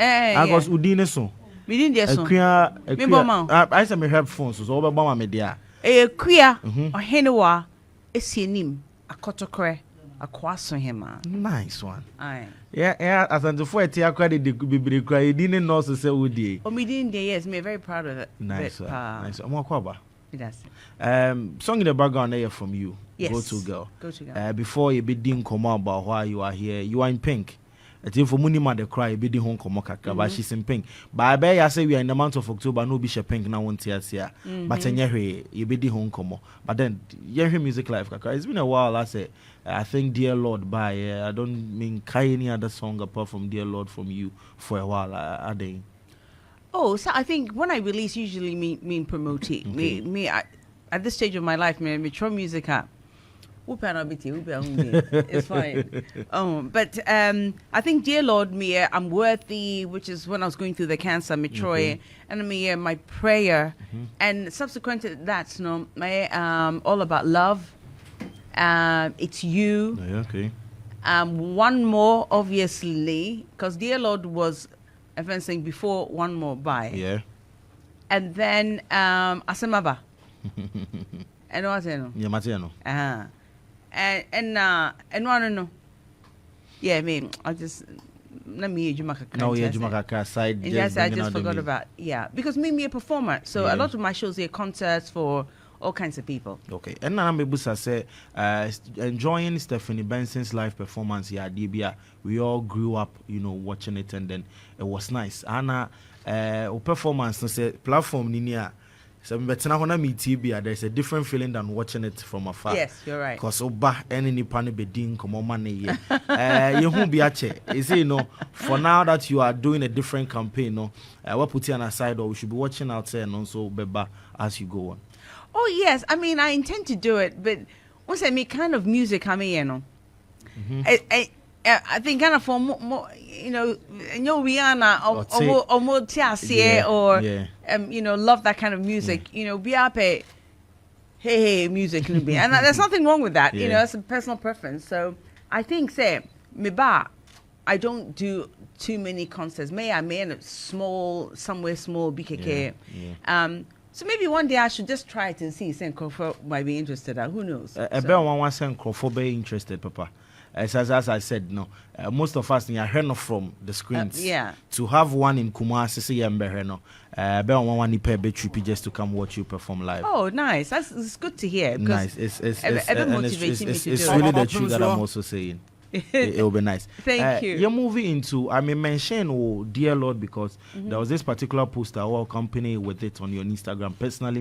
I was Udine so. Me didn't just so. I said me headphones so over Bama media. Queer or Henua is him a cotocre a quasso him. Nice one. Aye. Yeah, as and the 40 credit the be cry didn't know so say Udi. Oh, me didn't yes, me very proud of it. Nice. Nice. More kwaba. Song in the background there from you. Yes. Go to girl. Before you be didn't come out about why you are here. You are in pink. I think for money man the cry be the home come but she's in pink. But I bet I say we are in the month of October no be she pink now one tears here. But you be the home come. But then hear music life kaka. It's been a while I say I think Dear Lord by I don't mean any other song apart from Dear Lord from you for a while I think. Oh, so I think when I release usually mean promote it. Okay. Me at this stage of my life me throw music up. It's fine. But I think Dear Lord, me, I'm worthy, which is when I was going through the cancer, me Troy, and me, my prayer, and subsequent to that, my all about love. It's you. Okay. One more, obviously, because Dear Lord was advancing before one more by. Yeah. And then Asemaba. And what I know. Yeah, Matiano. And no. Yeah, me. I just let me Jumaka. No, yeah, Jumaka side. Yes, I just forgot about because me a performer, so a lot of my shows are concerts for all kinds of people. Okay, and now Mebusa say enjoying Stephanie Benson's live performance here, DBA. We all grew up, watching it, and then it was nice. Anna, performance, no say platform ninia. So there's a different feeling than watching it from afar. Yes, you're right. Because Oba any pani bedin come on money. You won't be ache. You see, for now that you are doing a different campaign, we're putting on aside or we should be watching out there and also beba as you go on. Oh yes, I mean I intend to do it, but what's that me kind of music I mean, I think kind of for more Rihanna or more Tiasie or love that kind of music. Be up hey music and there's nothing wrong with that. It's a personal preference. So I think I don't do too many concerts. May small somewhere small BKK. So maybe one day I should just try it and see. Say Crawford might be interested. Who knows? One saying Crawford be interested, Papa. As I said, most of us are hearing from the screens. To have one in Kumasi, one trip just to come watch you perform live. Oh, nice! It's good to hear. Nice. It's really the truth that I'm also saying. It will be nice. Thank you. You're moving into, mention Dear Lord because there was this particular poster or company with it on your Instagram. Personally,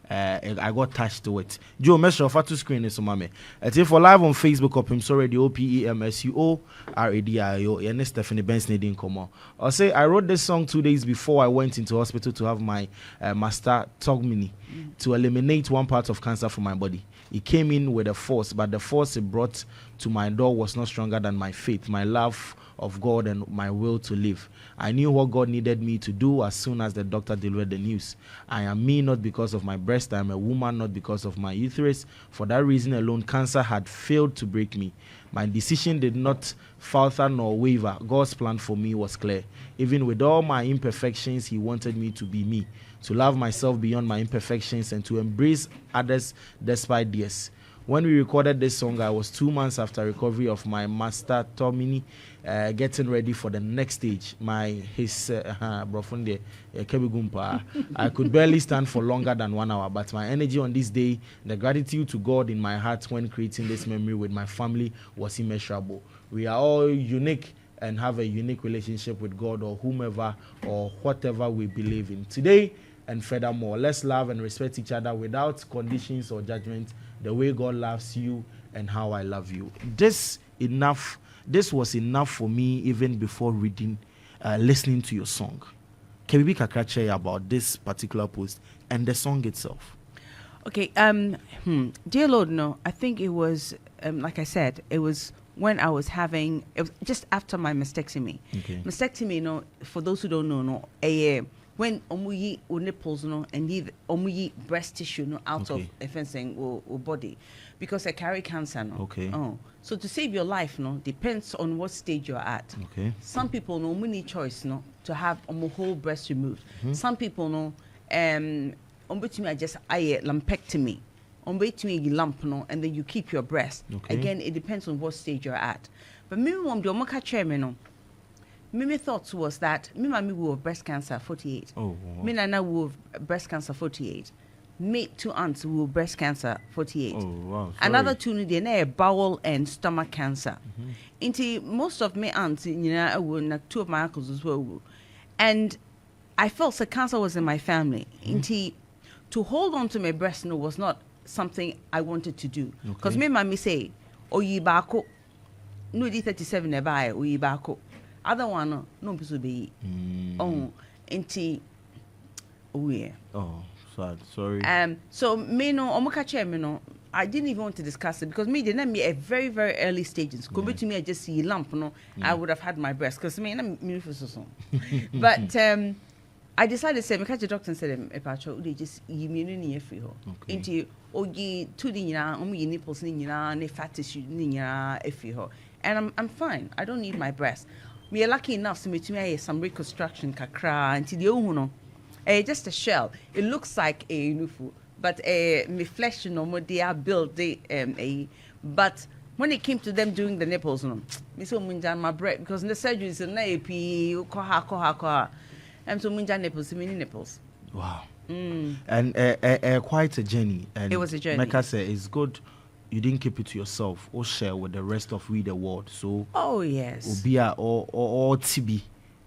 I got touched to it. Joe, measure of to screen is mame. If for live on Facebook, Opemsuo Radio, Opemsuo Radio, and Stephanie Benson didn't come on. I'll say I wrote this song 2 days before I went into hospital to have my master Togmini to eliminate one part of cancer from my body. It came in with a force, but the force it brought to my door was not stronger than my faith, my love of God, and my will to live. I knew what God needed me to do as soon as the doctor delivered the news. I am me not because of my breast. I am a woman not because of my uterus. For that reason alone, cancer had failed to break me. My decision did not falter nor waver. God's plan for me was clear. Even with all my imperfections, He wanted me to be me, to love myself beyond my imperfections, and to embrace others despite theirs. When we recorded this song, I was 2 months after recovery of my master Tomini, getting ready for the next stage. I could barely stand for longer than 1 hour, but my energy on this day, the gratitude to God in my heart when creating this memory with my family was immeasurable. We are all unique and have a unique relationship with God or whomever or whatever we believe in. Today and furthermore, let's love and respect each other without conditions or judgment, the way God loves you and how I love you. This was enough for me even before listening to your song. Can we be kakra about this particular post and the song itself? Okay, Dear Lord, no, I think it was, like I said, it was when I was it was just after my mastectomy. Okay. Mastectomy, for those who don't know, when omuyi o nipples no and leave omuyi breast tissue no out of fencing or body because I carry cancer no. Okay. So to save your life no depends on what stage you're at. Okay. Some people no need choice no to have whole breast removed. Some people no I just lumpectomy. You lump no and then you keep your breast. Okay. Again, it depends on what stage you're at. But me mom do omoka chairman no. My thoughts was that me mami will have breast cancer 48. Oh. Wow. Me nana will have breast cancer 48. Me 2 aunts will have breast cancer 48. Oh wow. Sorry. Another 2 they bowel and stomach cancer. Into most of my aunts, you know, 2 of my uncles as well. And I felt the cancer was in my family. Into to hold on to my breast no was not something I wanted to do. Because me mami say, "Oh ye bako, no di 37 never oh ye bako." Other one no piso be. Oh, into oh yeah. Oh, sad. Sorry. So me no omoka chair me no. I didn't even want to discuss it because me they me at very very early stages. Come to me I just see lump no. I would have had my breast because me na me so. But I decided to say me catch the doctor and said epacho they just immune ni free ho. Into ogi to the nyina omu nipples ni nyina ne fat tissue ni nyina efi ho. And I'm fine. I don't need my breast. We are lucky enough to me some reconstruction kakra until the no. Just a shell. It looks like a nufu, but my flesh no more they are built but when it came to them doing the nipples no, me so munja my breast because the surgery is na epi koha. So munja nipples, mini nipples. Wow. And quite a journey. And it was a journey. Like I said, it's good you didn't keep it to yourself or share with the rest of the world. So oh yes. Obia or TB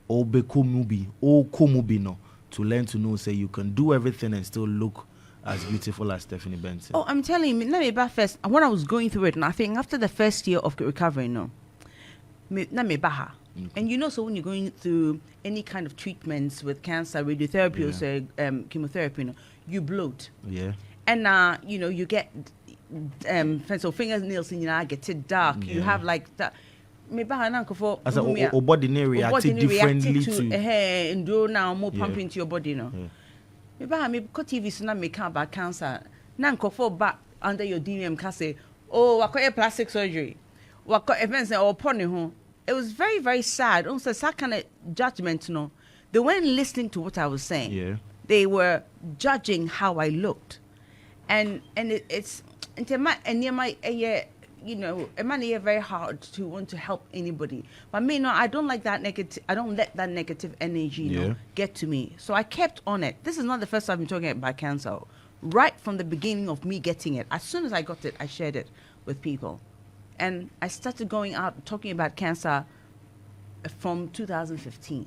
or Bekomubi or Komubi no to learn to know say you can do everything and still look as beautiful as Stephanie Benson. Oh, I'm telling you, let me back first. When I was going through it, and I think after the first year of recovery, no, me baha. And you know, so when you're going through any kind of treatments with cancer, radiotherapy or chemotherapy, no, you bloat. Yeah. And you know, you get so fingernails in your eye get it dark. You have like that. Maybe I know for as a body reacted differently to and do now more pump into your body, no. Maybe I cut TV so now make about cancer. Now for back under your DMM can say, oh, I got a plastic surgery. What got events or pony home. It was very, very sad. Also, that kind of judgment, no. They weren't listening to what I was saying. Yeah. They were judging how I looked. And it's you know, it might be very hard to want to help anybody. But me, no, I don't like that negative. I don't let that negative energy, you know, get to me. So I kept on it. This is not the first time I'm talking about cancer. Right from the beginning of me getting it, as soon as I got it, I shared it with people, and I started going out talking about cancer from 2015,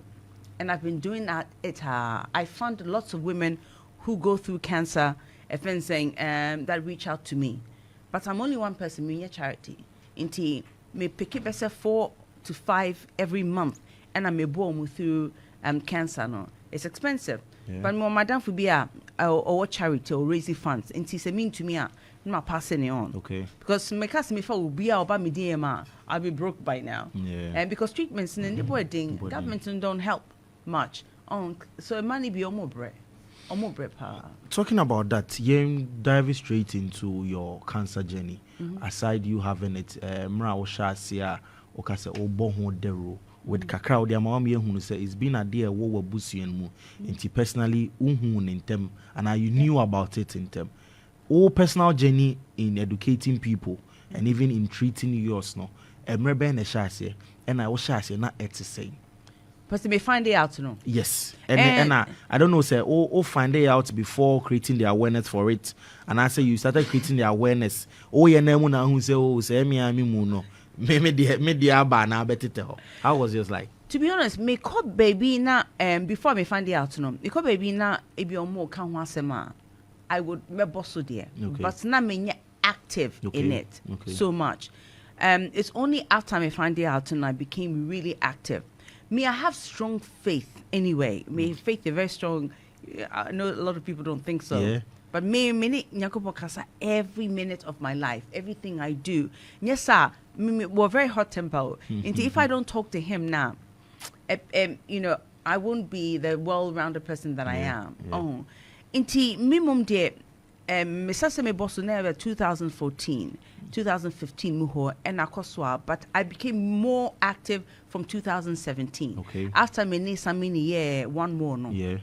and I've been doing that. I found lots of women who go through cancer, saying that reach out to me. But I'm only one person, me a charity. Inti me pick it 4 to 5 every month, and I'm a born through cancer. No, it's expensive. Yeah. But my madam for be or charity or raise funds. Inti se mean to me I'm not passing it on. Okay. Because my cousin me will be about me DMR, I'll be broke by now. Yeah. And because treatments in the wedding, government don't help much. So money be more bread. Talking about that, you dive straight into your cancer journey. Aside you having it, Mra Oshasia, Okase Oboho Dero, with Kakao, the Amami who say it's been a dear wo busi and mu. Inti personally, in them, and you knew about it in them. All personal journey in educating people and even in treating yours, no. Mrebe and Shasia, and I was Shasia not at the same. But they may find it out, no? Yes. And I don't know, say, find it out before creating the awareness for it. And I say you started creating the awareness. You know who say, me muno. Me aba na betete. How was yours like? To be honest, me call baby na before me find it out, no. Me call baby na ebi omo kan ho asema. I would me bosso there. Okay. But na me active in it so much. It's only after me find it out and I became really active. Me, I have strong faith anyway. Me, faith is very strong. I know a lot of people don't think so. Yeah. But me, every minute of my life, everything I do. Yes, sir. We're very hot tempered. And if I don't talk to him now, you know, I won't be the well-rounded person that I am. Oh, inti minimum de Mr. Me boss never 2014, 2015 muho and akoswa, but I became more active from 2017. Okay. After me need some mini year, one more no. Yeah.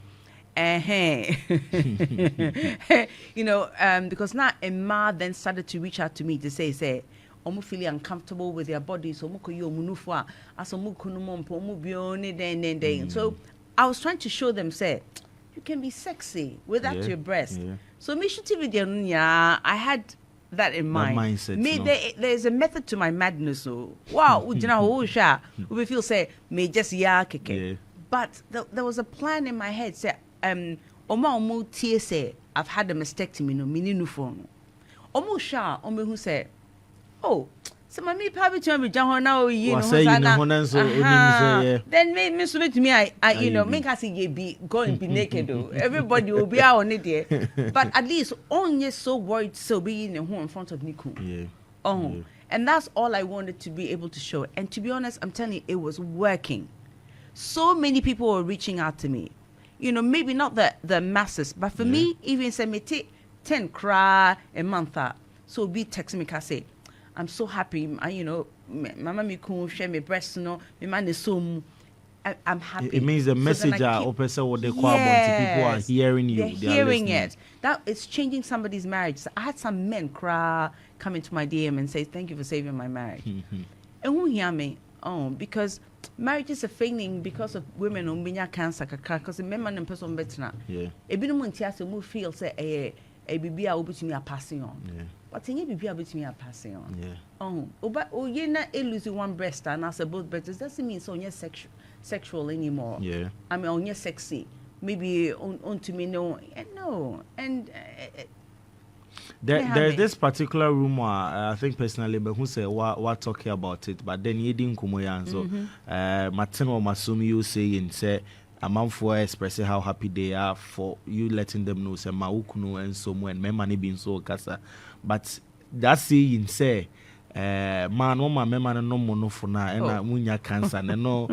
You know, because now Emma then started to reach out to me to say, omu feeling uncomfortable with their bodies, omu koyo munufwa, asomu kunumompo, omu bione den. So I was trying to show them, say, you can be sexy without your breast. Yeah. So me should video, I had that in mind. Mindset, me, there's a method to my madness. So wow, we feel say me just keke. But there was a plan in my head. Say, Oma say I've had a mastectomy. No, mininu phone. Omo sha, omo who say, oh, so mommy probably tell me John now you know. Then me submit to me. I you know make us say be go and be naked though. Everybody will be out on it there. But at least only so worried so being in front of Niku. Yeah. Oh, and that's all I wanted to be able to show. And to be honest, I'm telling you, it was working. So many people were reaching out to me. You know, maybe not the masses, but for me, even say me take 10 cry a month. So be texting me, say, I'm so happy. You know, mama me can share my breast, no, my man is so. I'm happy. It means the message Opemsuo what they call people are hearing you. They're hearing it. That it's changing somebody's marriage. So I had some men cry, come into my DM and say, "Thank you for saving my marriage." And who hear me? Oh, because marriages are failing because of women who have cancer. Because the men and person better. Yeah. A bit of money to feel say a baby I will be to me a passing on. Yeah. But in baby I will be to me a passing on. Yeah. Oh, but you're not losing one breast and I say both breasts. Doesn't mean so you're sexual anymore. Yeah. I mean, on you're sexy. Maybe on to me no. And there's this particular rumor, I think personally, but who say what talking about it, but then you didn't come here, so Martin or Masumi you saying say a month for expressing how happy they are for you letting them know say maukunu and so when me money being so kasa, but that saying say man no ma me man no mono for na and munya cancer no,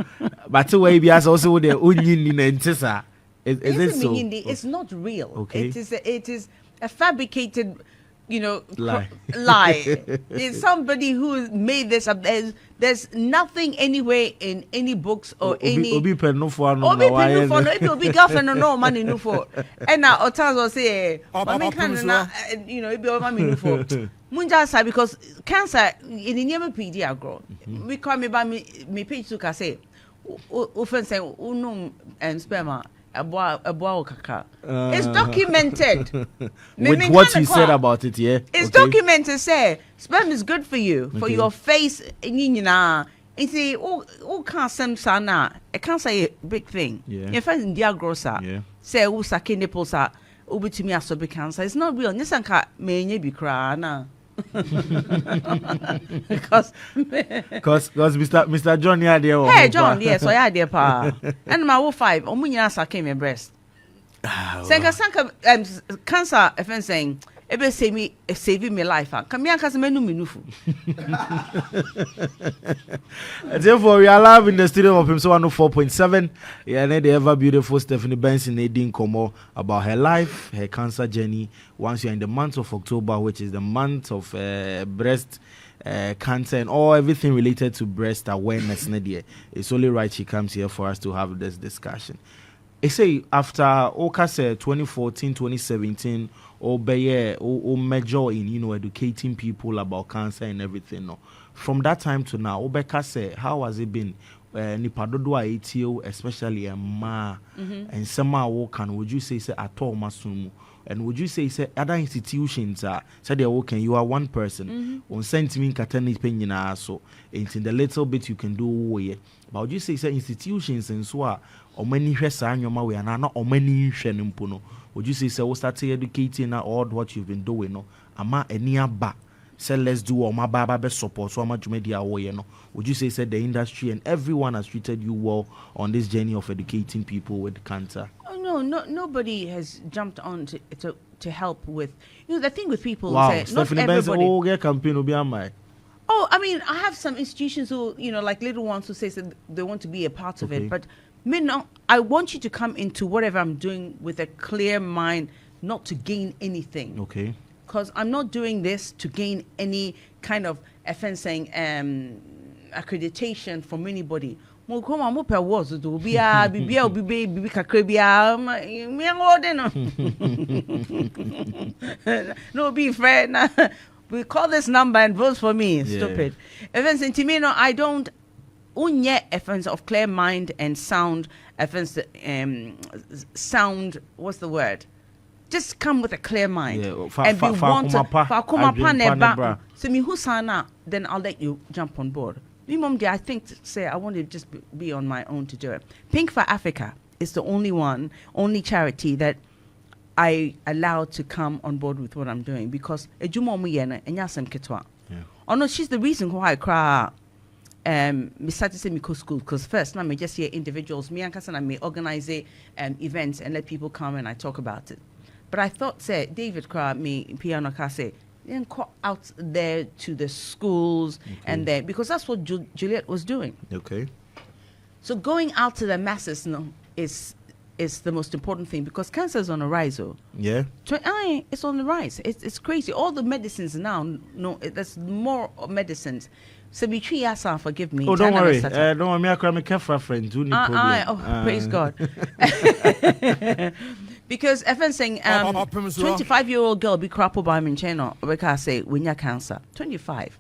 but way be as also the unyin in entesa. Is it so? It's not real. Okay. It is a fabricated, you know, lie. It's somebody who made this up. There's nothing anywhere in any books or any. Obi girlfriend no money no for. And now Otas will say, you know, it money no for. Munja because cancer in the near PD grow. We call me by me page to say, often say unum and sperma. It's documented. With what you said about it, yeah. It's documented. Say sperm is good for you, for your face. And see, oh, can't sana. It can't say a big thing. Yeah. In fact, in diagrosa, yeah. Say who sake nipples are over to me as big cancer. It's not real. Nisanka may be crying. Because Mr. John yeah there. Hey John, yes, so yeah there pa. And my 5, omunya sake me breast. Sanka cancer if saying ebe saving me life. Come here cause menu minufu. Therefore we are live in the studio of Opemsuo 104.7. Yeah, and the ever beautiful Stephanie Benson Nadine Komo about her life, her cancer journey. Once you're in the month of October, which is the month of breast cancer and all everything related to breast awareness, Nadia, it's only right she comes here for us to have this discussion. I say after Okase 2014, 2017, or major in educating people about cancer and everything. No, from that time to now, Obeka say how has it been? Nipadodo ATO, especially a ma and some can would you say at all masumu? And would you say other institutions are said they're working? You are one person on sentiment katani penina so in the little bit you can do but would you say institutions and so are or many shesa we are not or many shenimpuno? Would you say we start educating all what you've been doing? No, ama enia ba say let's do all my baba support so much media way no. Would you say the industry and everyone has treated you well on this journey of educating people with cancer? No, nobody has jumped on to help with. The thing with people is not everybody. Campaign will be on my. Oh, I mean, I have some institutions who, like little ones who say that they want to be a part of it, but I want you to come into whatever I'm doing with a clear mind, not to gain anything. Okay. Because I'm not doing this to gain any kind of offensing accreditation from anybody. No be fair. We call this number and vote for me. Yeah. Stupid. Offense in Timino, I don't unye offense of clear mind and sound offense sound, what's the word? Just come with a clear mind. Yeah, and be wanted. So me husana, then I'll let you jump on board. Me mom, I think say I want to just be on my own to do it. Pink for Africa is the only charity that I allow to come on board with what I'm doing, because oh no, she's the reason why I cry. Me started to say me go school, because first now me just hear individuals, me and Kasana may organize events and let people come and I talk about it. But I thought, say, David cry me piano kase, then go out there to the schools and there, because that's what Juliet was doing. Okay. So going out to the masses is the most important thing, because cancer is on the rise. Yeah. It's on the rise. It's crazy. All the medicines now, there's more medicines. So between us, forgive me. Oh, don't worry. Don't worry. Me, I can't for friends. Praise God. Because FN saying 25-year-old girl be crappled by me in China, because say when you cancer 25,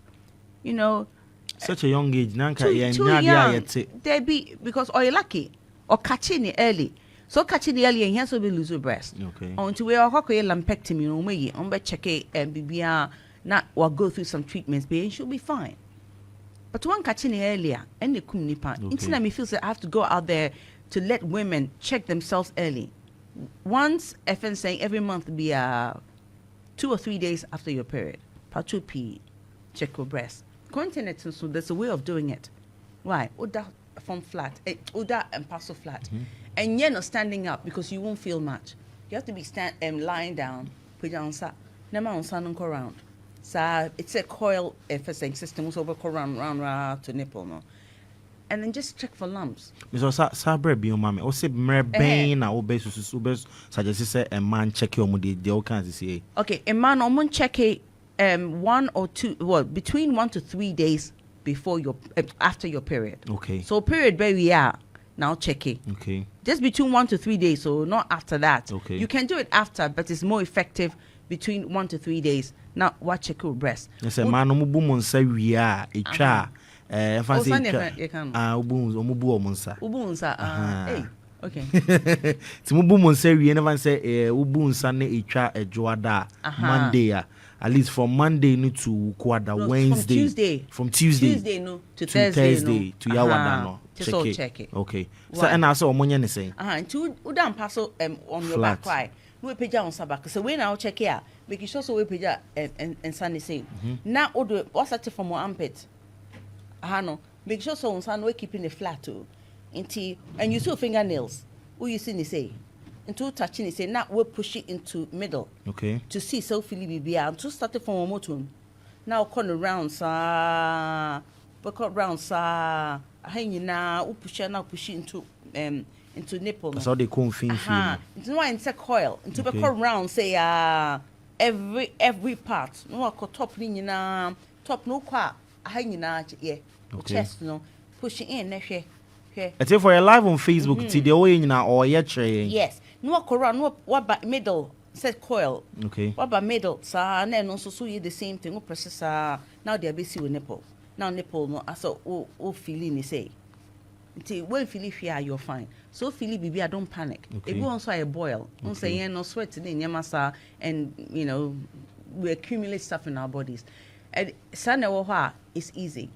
such a young age. Too young. They be because or you're lucky or catching it early. So catching it early and here's will be lose your breast. Okay. Until we are hockey lumpectomy, on check it and be not or go through some treatments, but it should be fine. But one catching it earlier and the kumnipa. Instead, me feels that I have to go out there to let women check themselves early. Once FN saying every month be 2 or 3 days after your period. Part 2P, check your breast. Continent, so there's a way of doing it. Why? Oda from flat, Oda and parcel flat. And you're not standing up because you won't feel much. You have to be lying down, put down sa. Never on sun and around. So it's a coil FN system, so over round to nipple no. And then just check for lumps. Mr. Sabre be on mammy. Or say Merbain or Besus suggest say a man check your moody, the old kinds of say. Okay, a man on check it 1 or 2, well, between 1 to 3 days before your after your period. Okay. So period where we are now check it. Okay. Just between 1 to 3 days, so not after that. Okay. You can do it after, but it's more effective between 1 to 3 days. Now what check your breast. Yes, a man on say we are a cha. Fancy Ubunsa. Hey. Okay. Timubu say we never say Ubunsa ne echa ejoada Monday. At least from Monday to quarter Wednesday. From Tuesday no to Thursday to Yawada no. Just all check it. Okay. So and I saw omonya ne say. Until udam passo on your back why. No peja on sabak. So when I'll check here, make sure so we peja and Sunday say. Now odo what's that from your armpit? No. Make sure so on we keeping the flat too. And you see fingernails. Who you see say? Into touching it say now we push it into middle. Okay. To see so Philly be and to start it from a motor. Now come around sa but round sa hanging now push it into nipple. That's how they come fin. It's why it's a coil. Into the round say every part. No top na top no qua hanging out chest no push it in here. It's for a live on Facebook the way or yes. No around no what about middle set coil. Okay. What about middle and then also so you the same thing. No process now they are busy with nipple. Now nipple no so feeling say. Until when feel fear you're fine. So feel baby I don't panic. Okay. If you also a boil, don't say no sweat in your massa and we accumulate stuff in our bodies. And sana is easy.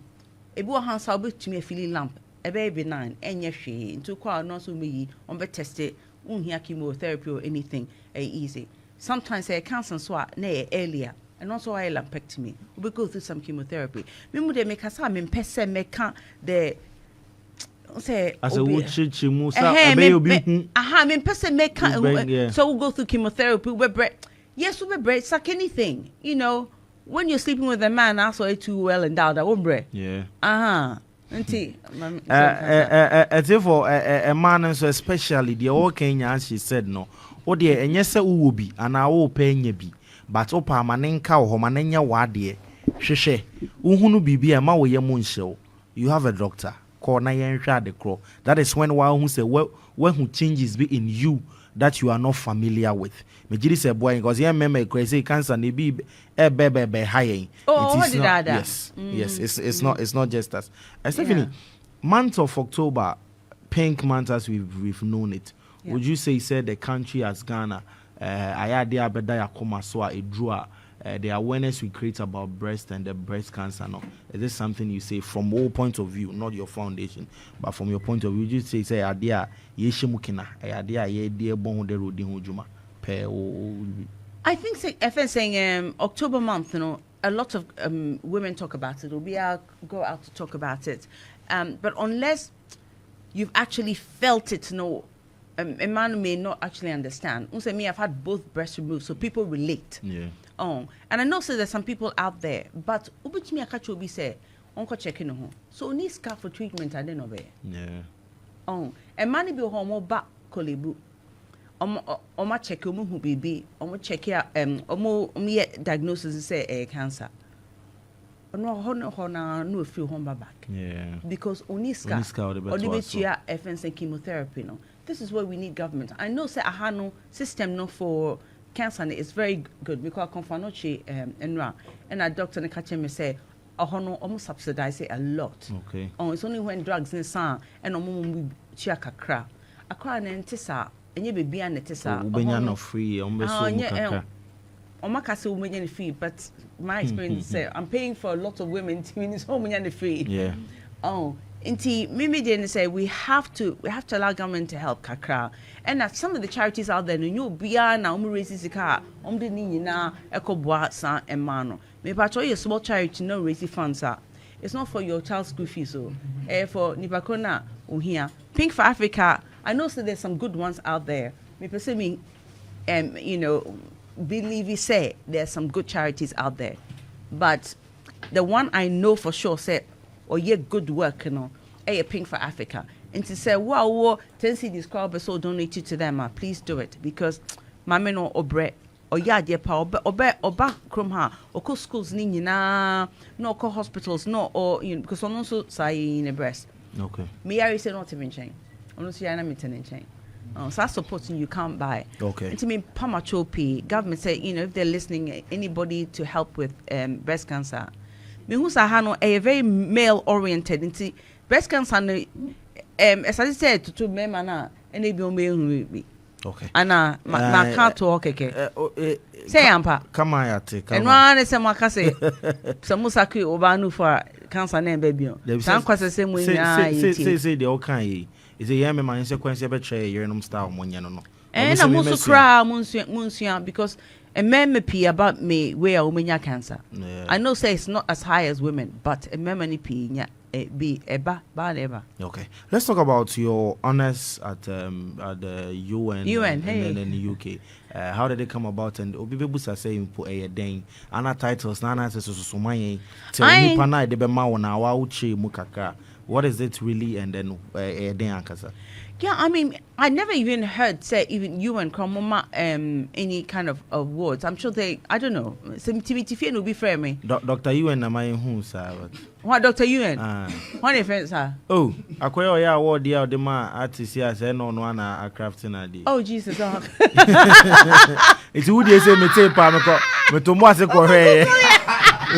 If you hands I'll be to me a feeling lamp, a baby 9, and yes, she into quite not so me on be tested, won't hear chemotherapy or anything easy. Sometimes I cancer swat nay earlier, and also I lumpectomy. We go through some chemotherapy. We they make us some in person make the say as a chimusa in person make so we'll go through chemotherapy. Yes, we break suck anything, When you're sleeping with a man, also too well endowed, I won't break. Yeah. for a man, so especially the old Kenya, she said no. Oh dear, and yes, will be, and I will pay ye be. But Opa Manenka or Homanenya Wadie. Sheshe, Uhunu Bibi, a Mawe Moon show. You have a doctor. Call Nayan the crow. That is when one who say, well, when who changes be in you that you are not familiar with. Mejiri say boy, because yeah, remember crazy cancer, they be a baby high. Oh, what did that? Yes, yes, it's not just us. Stephanie, month of October, pink month as we've known it. Yeah. Would you say said the country as Ghana, the awareness we create about breast and the breast cancer? No, is this something you say from all point of view, not your foundation, but from your point of view? You say idea yeshimukina, idea ye dear bon de rodi hujuma. I think FN saying October month, you know, a lot of women talk about it, or we go out to talk about it, but unless you've actually felt it, you know. A man may not actually understand. Say me, I've had both breasts removed, so people relate. Yeah. Oh, and I know there's some people out there, but ubutimi akacho be say, unko checking on. So need scar for treatment. I don't know. Yeah. Oh, a man be home back kolebu. Oma check omu hu baby. Omo check ya diagnosis say cancer. No no feel home back. Yeah. Because oniska or the FNC chemotherapy no. This is where we need government. I know say ahano system no for cancer is very good because confanochi and a doctor ne catch me say ahono almost subsidize it a lot. Okay. Oh, it's only when drugs in san and omo chia kakra. Akra na ntisa enye baby an ntisa. Ubenya no free ombeso kakra. Omaka say umenya free, but my experience say I'm paying for a lot of women to mean it's umenya free. Yeah. Oh. Inti Mimi didn't say we have to allow government to help kakra, and that some of the charities out there no bia na raise car the ni na ekobwa san emano me patro your small charity no raise funds it's not for your child's school fees so for nipakona here Pink for Africa. I know so there's some good ones out there me person me you know believe you say there's some good charities out there, but the one I know for sure said or ye good work, you know, Pink for Africa. And to say, wow, 10 CDs crowd, so donate it to them, please do it. Because my men or bread, or ya dear power, or back from her, or co schools, no, co hospitals, no, or, you know, because I'm also say in a breast. Okay. Me, I say not even chain. I'm not saying I'm in chain. So that's supporting you can't buy. Okay. And to me, Pamachopi, government say, you know, if they're listening, anybody to help with breast cancer. Me who sahano a very male oriented into breast cancer as I said to men na ene bi o me be okay ana ma ka to okeke say ampa come on yate come on ene se maka say so musa ku oba nu for cancer na be bi o san kwase se mu nya say the okan yi is a yam man sequence be try yerenom style mo nya no na musu kra munsu because a man may pee about me where omenya cancer. Yeah. I know say it's not as high as women, but a man may pee be eba bad ever. Okay, let's talk about your honors at the UN and then in the UK. How did they come about? And Obibebusa saying put a dang ana titles nana says so my tell me pana de be ma wona wa uchi mukaka. What is it really? And then a dang ankasa. Yeah, I mean, I never even heard say even UN Kromoma any kind of awards. I'm sure they, I don't know. Some TV will be fair me. Dr. UN am I who sir? What Dr. UN? What offense sir? Oh, akwayo ya award ya the man artist ya say no na a crafting adi. Oh Jesus. It's who they say me tape me to mo ase ko hwe.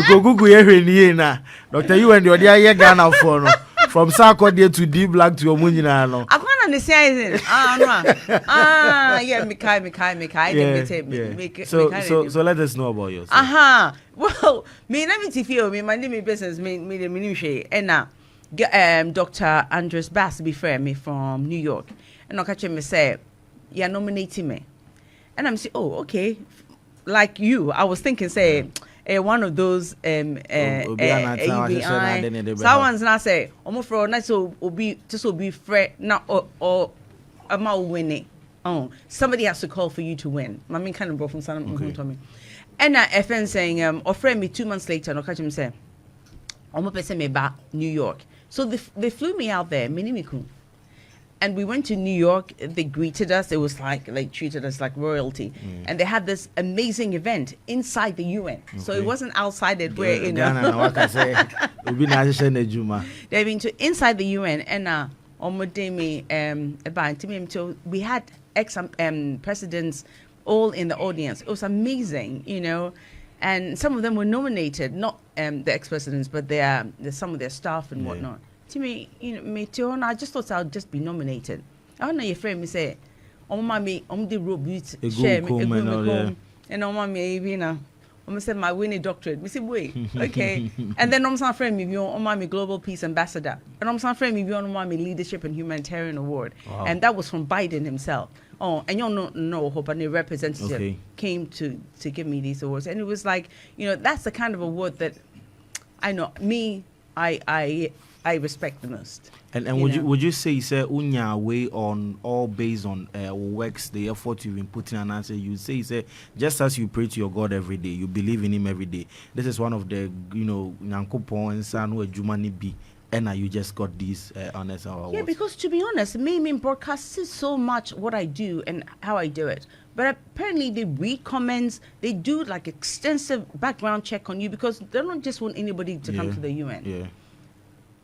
Ko gugu ye hwe ni na. Dr. UN the odia ye Ghana for no. From Sarkodie to D Black to Omunina no. I can't understand. Yeah, me kai. So let us know about yourself. Well, me na me tifio me my name business me she and now Dr. Andres Bass be friend me from New York. And I catch me say, "You're nominating me." And I'm say, "Oh, okay." Like you, I was thinking say one of those someone's not say almost for nice so be just will be fret now or amount winning. Oh, somebody has to call for you to win. My main kind of brought from San told me. And FN saying offer me 2 months later, no catch him say, almost person me back New York. So they flew me out there, Minimiku. And we went to New York. They greeted us. It was like treated us like royalty. And they had this amazing event inside the UN. Okay. So it wasn't outside it where, you know. They've been to inside the UN. And we had ex-presidents all in the audience. It was amazing, you know. And some of them were nominated, not the ex-presidents, but some of their staff and whatnot. To me, you know, me too. I just thought I'd just be nominated. I don't know your friend me say, "Oh mommy, the robe share me, and oh mommy, you know, said my winning doctorate." Me say, "Wait, okay." And then I'm some friend me, oh mommy, global peace ambassador, and I'm some friend me, oh mommy, leadership and humanitarian award, and that was from Biden himself. Oh, and you know, hope and the representative came to give me these awards, and it was like, you know, that's the kind of award that I know me, I respect the most. And would you say unya way on all based on works, the effort you've been putting, and answer you say just as you pray to your God every day, you believe in Him every day. This is one of the points and where Jumani be. And you just got these honors awards. Yeah, because to be honest, me broadcast is so much what I do and how I do it. But apparently they read comments, they do like extensive background check on you because they don't just want anybody to come to the UN. Yeah.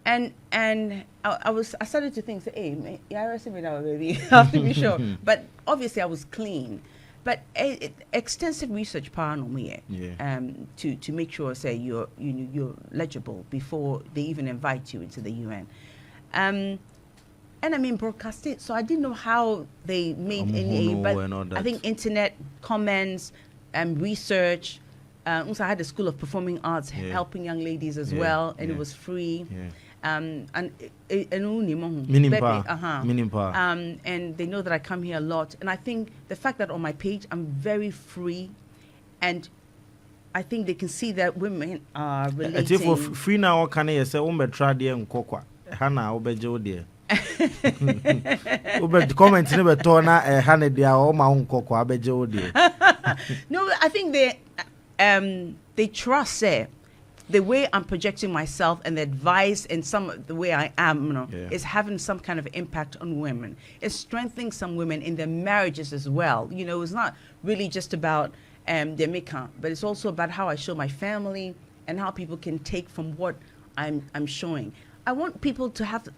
And I started to think, hey, I arrested me now, baby. I have to be sure. But obviously I was clean. But extensive research power on me, to make sure, say, you're legible before they even invite you into the UN. And I mean, broadcast it. So I didn't know how they made any, but I think internet comments and research. Also, I had a School of Performing Arts helping young ladies as well, and it was free. And they know that I come here a lot, and I think the fact that on my page I'm very free, and I think they can see that women are relating. For free now, can I say try there and kokwa Hana obejo there. Comment never turn Hana there or my own kokwa obejo there. No, I think they trust the way I'm projecting myself and the advice and the way I am, is having some kind of impact on women. It's strengthening some women in their marriages as well. You know, it's not really just about their makeup, but it's also about how I show my family and how people can take from what I'm showing. I want people to have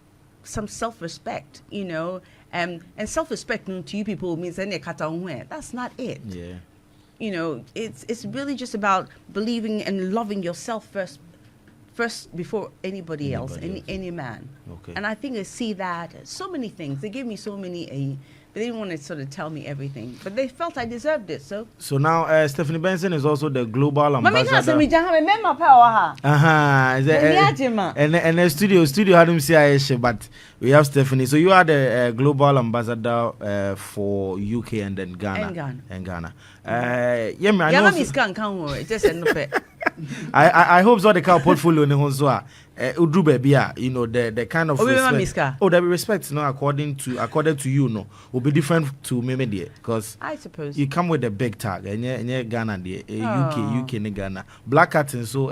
some self-respect, you know, and self-respect to you people means that's not it. Yeah. You know, it's really just about believing and loving yourself first before anybody else, any man. Okay. And I think they see that so many things. They gave me so many. They didn't want to sort of tell me everything, but they felt I deserved it. So now Stephanie Benson is also the global ambassador. And the studio had him say, but we have Stephanie. So you are the global ambassador for UK and then Ghana. And Ghana. I hope so. The car portfolio you know the kind of respect. Oh, that respect according to you will be different to me because I suppose you come with a big tag and Ghana UK in Ghana. Black Cat and so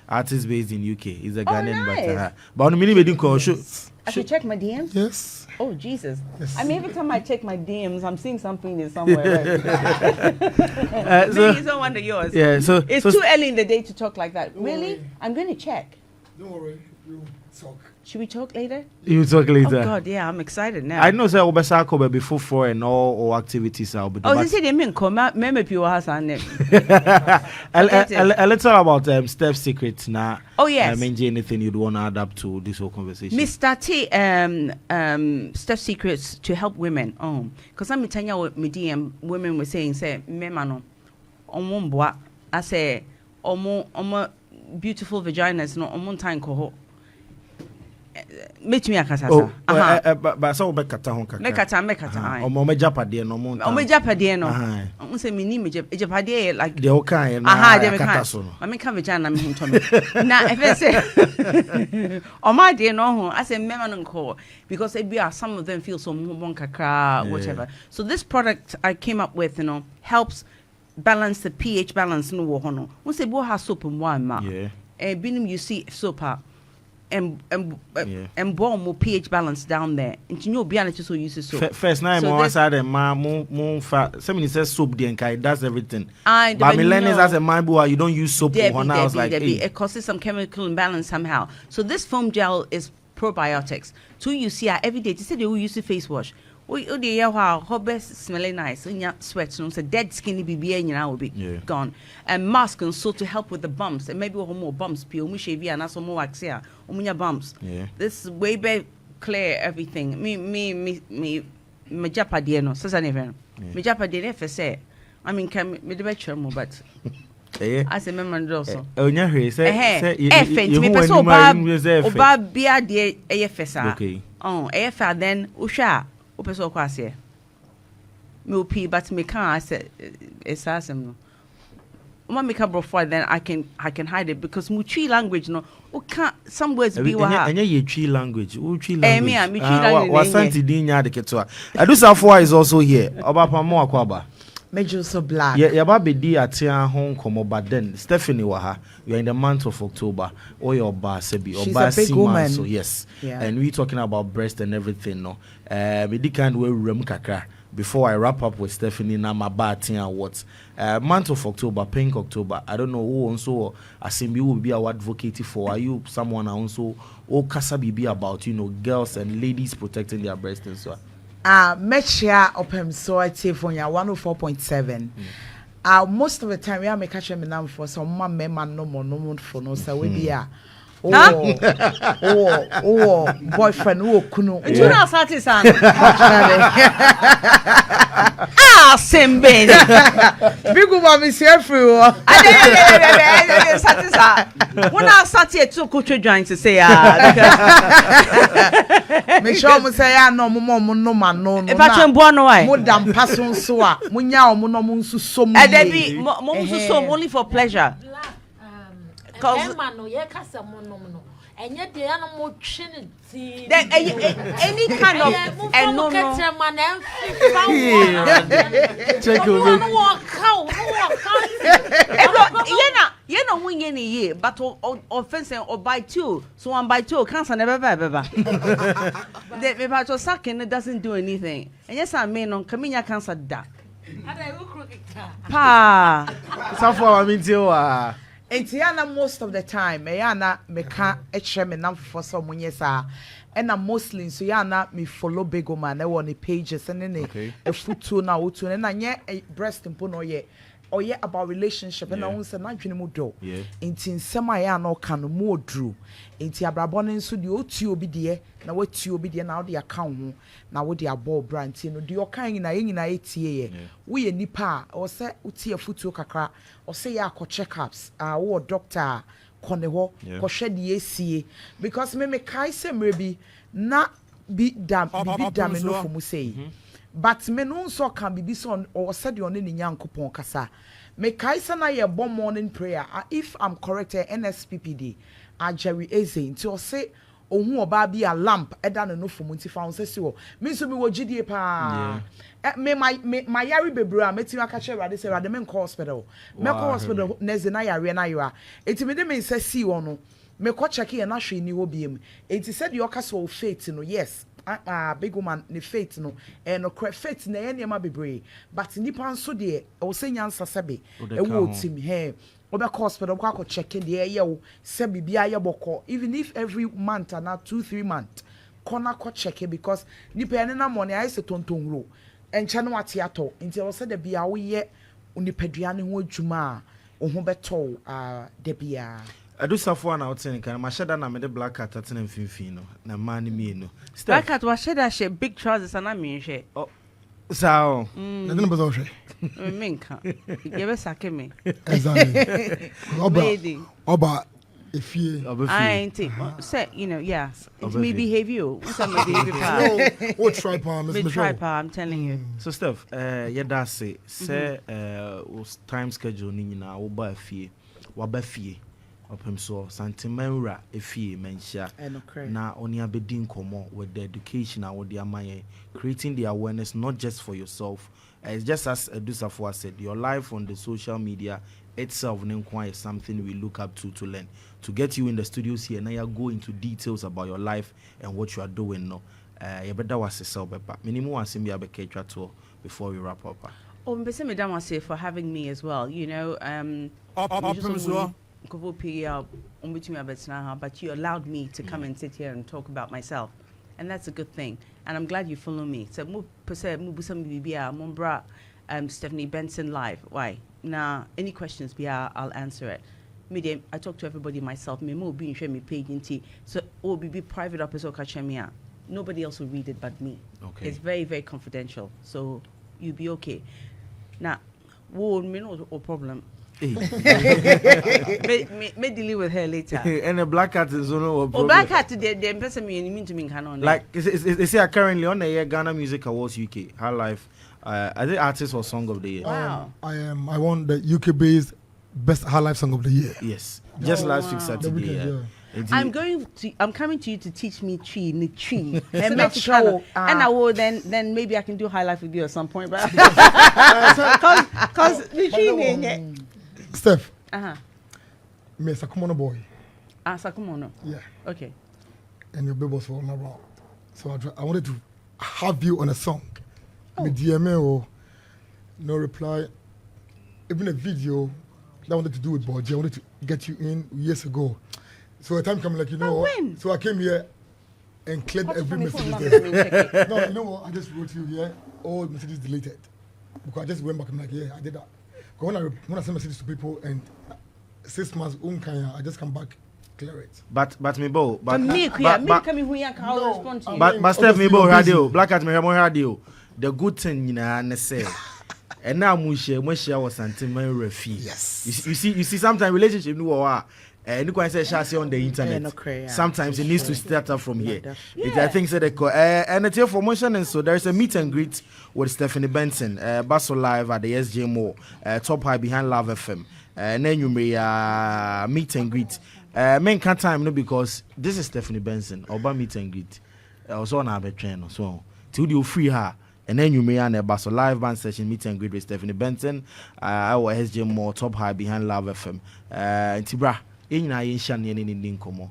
artist based in UK is a Ghanaian but on the I should check my DMs? Yes. Oh, Jesus. Yes. I mean, every time I check my DMs, I'm seeing something in somewhere. Right? Maybe it's not one of yours. Yeah, it's too early in the day to talk like that. Really? Worry. I'm going to check. Don't worry. We'll talk. Should we talk later? You talk later. Oh, God, yeah, I'm excited now. I know that Obesako before 4 and all activities are. Oh, they say they mean come out. Maybe people has on it. A little about Steph Secret now. Oh, yes. I mean, anything you'd want to add up to this whole conversation? Mr. T, Steph Secrets to help women. Because I'm telling you what medium women were saying, say, memano, I say, omo beautiful vaginas, no, omo time coho. Meet me akasasa. But so bekata hon kaka. Mekata. Omo japade no mo. Omo japade no. Omo say me ni me japade like the okan na kata so no. Me kan vagina me hunto me. Na if I say omo de no ho, I say mema no nko because some of them feel so mon kakra whatever. So this product I came up with, helps balance the pH balance no wo ho no. We say bo ha soap mo ma. Yeah. Binim you see soap and bomb more pH balance down there. And you know, be honest, so use soap. First night, more side and moon fat. Somebody says soap, the and does everything. But millennials as a man, you don't use soap. It causes some chemical imbalance somehow. So this foam gel is probiotics. So you see, every day, they say they will use the face wash. Oh, dear, how best smelling nice. And your sweat, so dead skinny BB and will be gone. And mask and so to help with the bumps. And maybe more bumps, peel, mushavia, and also more wax here. Bumps. This is way better clear everything. Me, Japa Diano, Susan Even. Me Japa Diano, say. I mean, can me the better, but. As a member also. Oh, yeah, he said, me person Bob Bia de AFSA. Okay. Oh, AFA then Usha, Opemsuo Quasia. Me P, but me can't say it's awesome. Uma make up before then I can hide it because Muchi language no can't some words be wa. And ye tree language. Tree language. Me tree language. Wasanti dinya de ketua. Adusafo is also here. Obapa mo akwaba. Major so black. Yeah, baby di atia home come but then Stephanie waha. We are in the month of October. Or your bar sebi or bar woman. So yes. Yeah. And we talking about breast and everything no. We di kind way rem kakra. Before I wrap up with Stephanie na my bar tia what. Month of October, Pink October. I don't know who also Asimbi will be our advocate for. Are you someone also or Kasa be about, girls and ladies protecting their breast and so on? Mechia Opemsuo Tifonia 104.7. Most of the time we are making sure me now for some man no more for no so we be boyfriend kunu. You know satisfied. Sembe. Big woman is here free. I satisfied. When I sat here to go to join to say make sure me say no man no. If I can born why? Mo dam pason so a mo nya o mo no mo nsu so mo. And then be mo nsu so only for pleasure. Cause no ye kasa mo no. And yet the animal trinity. Any kind of and no. Check you know win any year, but offense or buy two. So one buy two, cancer never ever. The about sucking it doesn't do anything. And yes, I mean on Camilla cancer da. Pa. So far I mean you Entiana most of the time, Yana meka me nam for some munyesa. And I'm mostly so yana me follow big woman. I want the pages and then a foot to now to and I yet a breast and puno ye. Or yet about relationship and I won't say not do. Intin sema no can more drew. Inti abrabonin so the otu obi dear. Now what you be now the account now what the ball brand you know the kind in a 8 year. We a nipa or say uti a foot to kakra or say ya ko checkups or doctor koneho ko shed the AC because me kai se maybe not be damn no for mu say. But me no so can be this on or said you on any yankopon kasa. Me kaisa na ye bon morning prayer. If I'm correct, NSPPD, Jerry Eze, until say, oh, who about be a lamp, edan no for munti found say so. Me so me wo GD pa. Me my yari bebra, me tima catch rade say rade men hospital. Me call hospital nezina yari na you are. Eti me de me say see ono. Me ko check e na hwe ni obi em. Eti said your castle faith no yes. Big woman ne faith no and no faith na ye niam bebre but nipa nso de o se nyansa sebe e wo tim he obe hospital ko check de ye wo se bibia ye boko even if every month or not 2-3 months kona ko check because nipa ne na money I se tontonro encha no ate ato nti o se de bia wo ye unipadua ne ho adwuma o ho beto de bia Adusafo na outside kan ma sheda na me de black cat atena mfimfin no na man me no black cat wa sheda she big trousers na me hwe oh sao na dena bezo hwe me nka ye be sake me exactly oba efie I ain't say yes it's me behavior some behavior what tripod I'm telling you so Steph ye da say time schedule ni nyina wo ba fie wa ba fie Opemsuo Santimera efie mentia na oni abedin komo with the education and with the amaye creating the awareness not just for yourself. It's just as Edusafo said, your life on the social media itself is something we look up to learn. To get you in the studios here, now you go into details about your life and what you are doing. No, you better was a cell paper. Minimum was in the before we wrap up. Oh, Madam was for having me as well. You know, but you allowed me to come and sit here and talk about myself, and that's a good thing. And I'm glad you follow me. So, Stephanie Benson live. Why? Now, any questions, I'll answer it. Medium, I talk to everybody myself. Me more being me page in so oh be private up as well. Nobody else will read it but me. Okay. It's very, very confidential. So you'll be okay. Now, me no problem. May deal with her later. And a black cat is no problem. Oh, black cat today, the person me mean to me canon. Like is currently on the Ghana Music Awards UK High Life. I think artist or song of the year. Wow. I won the UK based best High Life song of the year. Yes. Just last week Saturday. I'm coming to you to teach me tree and make sure and I will then maybe I can do High Life with you at some point, but cause the tree Steph. Me Sakumono boy. Sakumono. Yeah. Okay. And your baby was falling around. So I wanted to have you on a song. Oh. Me DMA or no reply. Even a video that I wanted to do with Boji. I wanted to get you in years ago. So a time came like, you know what? When? So I came here and cleared every message there. No, you know what? I just wrote you here. All messages deleted. Because I just went back and like, yeah, I did that. When I send messages to people and 6 months, I just come back, clear it. But me bo. But coming here, how respond to you. But Steph me bo radio. Black at me radio. The good thing you know say. And now we share was sentiment refi. Yes. You see sometimes relationship no and you can say share on the internet. Sometimes it needs to start up from here. I think so and it's here for motion and so there's a meet and greet with Stephanie Benson, Basso Live at the SJ Mall, Top High behind Love FM. And then you may meet and greet. Main can't time no because this is Stephanie Benson, Oba meet and greet. Also on our channel so till you free her. And then you may have a Basso live band session meet and greet with Stephanie Benson. Our SJ Mall, Top High behind Love FM. Tibra, in I ain't shanning in Komo.